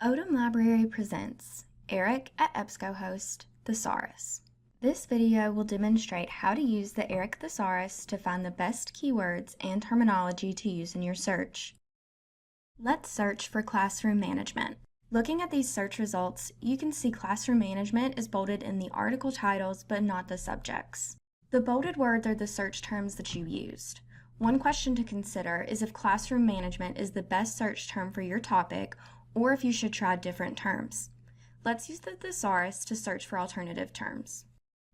Odom Library presents ERIC at EBSCOhost Thesaurus. This video will demonstrate how to use the ERIC Thesaurus to find the best keywords and terminology to use in your search. Let's search for classroom management. Looking at these search results, you can see classroom management is bolded in the article titles but not the subjects. The bolded words are the search terms that you used. One question to consider is if classroom management is the best search term for your topic, or if you should try different terms. Let's use the thesaurus to search for alternative terms.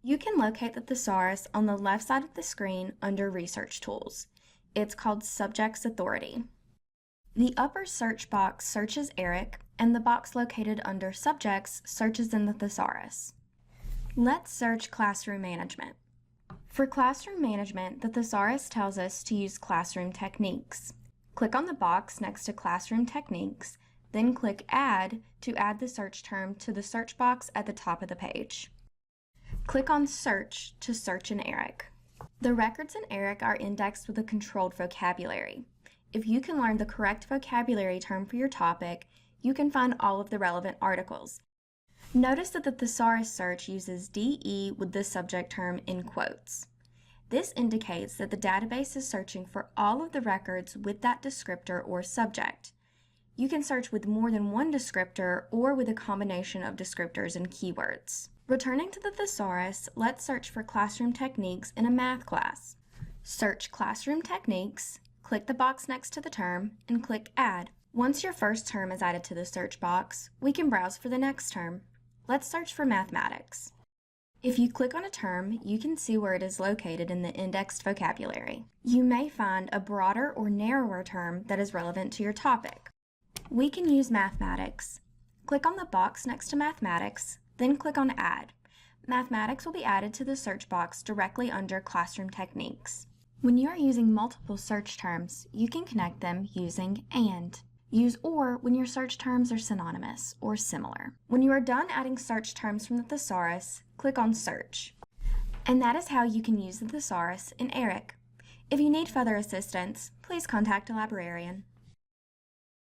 You can locate the thesaurus on the left side of the screen under Research Tools. It's called Subjects Authority. The upper search box searches ERIC, and the box located under Subjects searches in the thesaurus. Let's search Classroom Management. For classroom management, the thesaurus tells us to use classroom techniques. Click on the box next to Classroom Techniques, then click Add to add the search term to the search box at the top of the page. Click on Search to search in ERIC. The records in ERIC are indexed with a controlled vocabulary. If you can learn the correct vocabulary term for your topic, you can find all of the relevant articles. Notice that the thesaurus search uses DE with the subject term in quotes. This indicates that the database is searching for all of the records with that descriptor or subject. You can search with more than one descriptor or with a combination of descriptors and keywords. Returning to the thesaurus, let's search for classroom techniques in a math class. Search Classroom Techniques, click the box next to the term, and click Add. Once your first term is added to the search box, we can browse for the next term. Let's search for mathematics. If you click on a term, you can see where it is located in the indexed vocabulary. You may find a broader or narrower term that is relevant to your topic. We can use mathematics. Click on the box next to mathematics, then click on Add. Mathematics will be added to the search box directly under Classroom Techniques. When you are using multiple search terms, you can connect them using AND. Use OR when your search terms are synonymous or similar. When you are done adding search terms from the thesaurus, click on Search. And that is how you can use the thesaurus in ERIC. If you need further assistance, please contact a librarian.